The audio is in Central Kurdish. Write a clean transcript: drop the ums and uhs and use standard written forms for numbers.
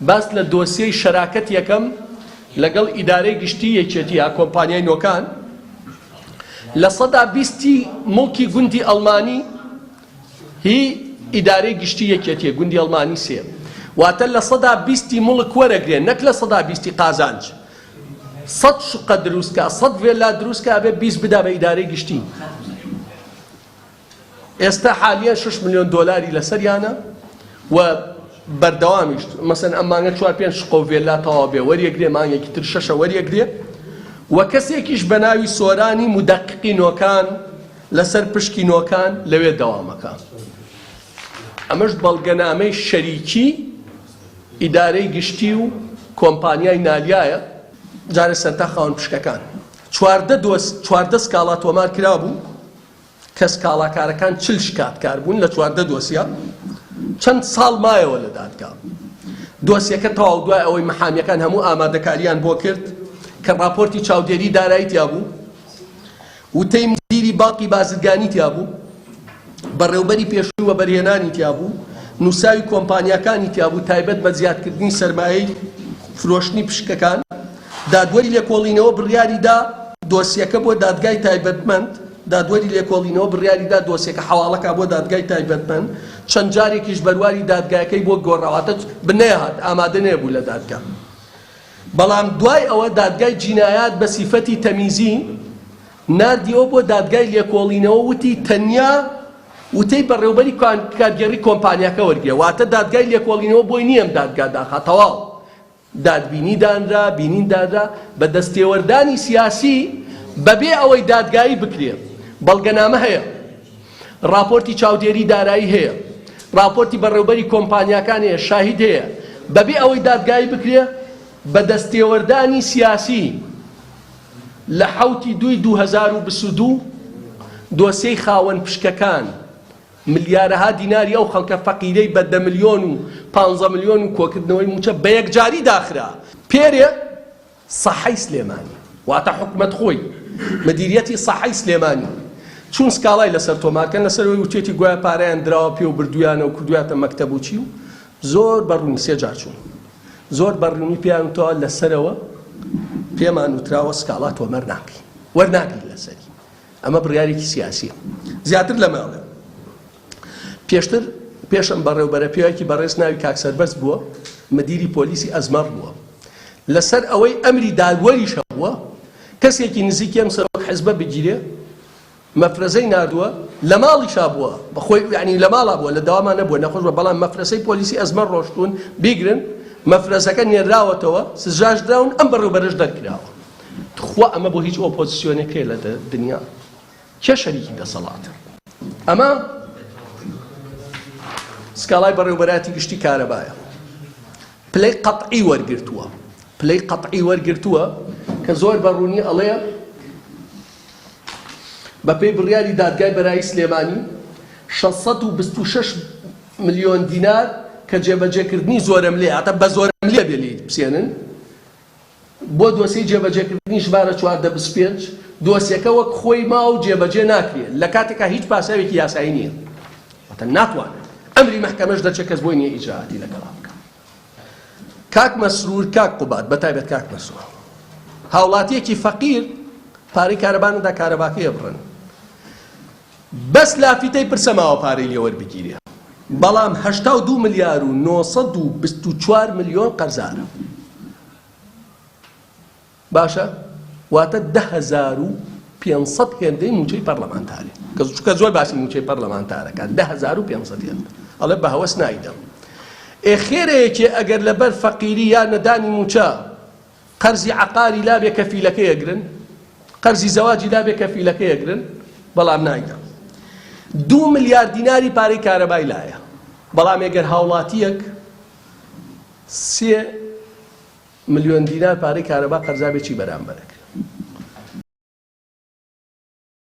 باس لە دۆسیەی شەراکەت یەکەم لەگەڵ ئیدارەی گشتی یەکێتیە کۆمپانیای نۆکان لە سەدا 20 مڵکی گوندی ئەڵمانی هی ئیدارەی گشتی یەکێتیە گوندی ئەڵمانی سێ واتە لە سەدا 20 مڵک وەرەگرێن نەک لە سەدا 20 قازانج 100 شقە دروستکە 100 ڤێلا دروستکە ئەبێ 20 بدا بە ئیدارەی گشتی ئێستا حالیان 6 ملیۆن دۆلاری لەسەریانە و بەردەوامیش مەسەن ئەم مانگە 4-5 شقە و ڤێلا تەواو بێ وەریەگرێ مانگێکی تر 6 وەریەگرێ و کەسێکیش بە ناوی سۆرانی مودەقیقی نۆکان لەسەر پشکی نۆکان لەوێ دەوامەکە ئەمەش بەڵگەنامەی شەریکی ئیدارەی گشتی و کۆمپانیای نالیایە جارە سەرتا خاوەن پشکەکان 14 سکاڵا تۆمار کرابوو کە سکاڵاکارەکان 40 شکاتکار بوون لە 14 دۆسیە چەند ساڵ مایەوە لە دادگا دۆسیەکە تەواو دوای ئەوەی مەحامیەکان هەموو ئامادەکاریان بۆ کرد کە راپۆرتی چاودێری دارایی تیا بوو وتەی مدیری باقی بازرگانی تیا بوو بەڕێوبەری پێشوو و بەرهێنانی تیا بوو نووساوی کۆمپانیەکانی تیا بوو تایبەت بە زیادکردنی سەرمایەی فرۆشتنی پشکەکان دادوەری لێکۆڵینەوە بڕیاریدا دۆسیەکە بۆ دادگای تایبەتمەند دادوەری لێکۆڵینەوە بڕیاریدا دۆسیەکە حەواڵەکە بۆ دادگای تایبەتمەند چەند جارێکیش بەرواری دادگایەکەی بۆ گۆڕاواتە بنێهات ئامادە نێبوو لە دادگا بەڵام دوای ئەوە دادگای جینایات بە سیفەتی تەمیزی نردیەوە بۆ دادگای لێکۆڵینەوە وتی تەنیا وتەی بەڕێوەبەری کارگەڕی کۆمپانیاکە وەرگێ واتە دادگای لێکۆڵینەوە بۆی نییەم دادگا داخاتەوە دادبینی دانرا بینین دانرا بە دەستێوەردانی سیاسی بەبێ ئەوەی دادگایی بکرێ بەڵگەنامە هەیە راپۆرتی چاودێری دارایی هەیە راپۆرتی بەڕێوەبەری کۆمپانیاکان هەیە شاهید هەیە بەبێ ئەوەی دادگایی بکرێ بە دەستێوەردانی سیاسی لە 7/2/2022 دۆسیەی خاوەن پشکەکان ملیارەها دیناری ئەو خەڵکە فەقیرەی بە 10 ملیۆن و 15 ملیۆن و کۆکردنەوەی موچە بە یەکجاری داخرا پێرێ سەحەی سلێمانی واتە حکومەت خۆی مدیریەتی سەحەی سلێمانی چون سکاڵای لەسەر تۆمارکەن لەسەرەوەی وچێتی گویا پارەیان دراوە پێ و بردویانە و کردویاتە مەکتەب و چی و زۆر بەڕوونی سێجار چوون زۆر بەڕوونی پێیان وتەوە لەسەرەوە پێمان وتراوە سکاڵا تۆمەر ناکەین وەرناگرین لەسەری ئەمە بڕیارێکی سیاسیە زیاتر لەماوە پێشتر پێشم بەڕێوبەرە پێوەیەکی بەڕێز ناوی کاک سەربەست بووە مدیری پۆلیسی ئەزمەر بووە لەسەر ئەوەی ئەمری دادوەریشە بووە کەسێکی نزیکی ئەم سەرۆک حیزبە بگیرێ مەفرەزەی نردووە لە ماڵیشا بووە بەخۆی یعنی لە ماڵا بووە لە داوامان نەبووە نەخۆش بە بەڵام مەفرەسەی پۆلیسی ئەزمەر ڕۆشتون بیگرن مەفرەزەکە نێراوەتەوە سزاش دراون ئەم بەڕێوبەرەش دەرکراوە خوا ئەمە بۆ هیچ ئۆپۆزیسیۆنێکەیە لە دنیا کێ شەریکی دەسەڵاتە ئەمە سکاڵای بەڕێوبەراتی گشتی کارەبایە پلەی قەتعی وەرگرتووە پلەی قەتعی وەرگرتووە کە زۆر بەڕوونی ئەڵێ بە پێی بڕیاری دادگای بەرایی سلێمانی 626 ملیۆن دینار کە جێبەجێکردنی زۆرم لێ هاتە بە زۆرم لێ بێ بسێنن بۆ دۆسیی جێبەجێکردنی ژمارە 425 دۆسیەکە وەک خۆی ما و جێبەجێ ناکرێت لە کاتێکا هیچ پاساوێکی یاسایی نییە واتە ناتوانێت ئەمری مەحکەمەش دەچێت کەس بۆی نییە ئیجراعاتی لەگەڵا بکە کاک مەسرور کاک قوبات بەتایبەت کاک مەسرور هاوڵاتیەکی فەقیر پارەی کارەباندا کارەباکەیە بڕن بەس لافیتەی پرسەماوە پارەی لێوەربگیرێ بەڵام 82 ملیار و 924 ملیۆن قەرزارە باشە واتە 10,500 هێندەی موچەی پەرلەمانتاری کە زۆر باسی موچەی پەرلەمانتارەکان 10,500 هێندە ئەڵێ بە هەوەس نایدەم خێرەیەکێ ئەگەر لەبەر فەقیری یا نەدانی موچە قەرزی عەقاری لابێ کەفیلەکە یەگرن قەرزی زەواجی لابێ کەفیلەکە یەگرن بەڵام نایدەم 2 ملیار دیناری پارەی کارەبای لایە بەڵام ئەگەر هاوڵاتیەک 3 ملیۆن دینار پارەی کارەبا قەرزابێکی بەرامبەرە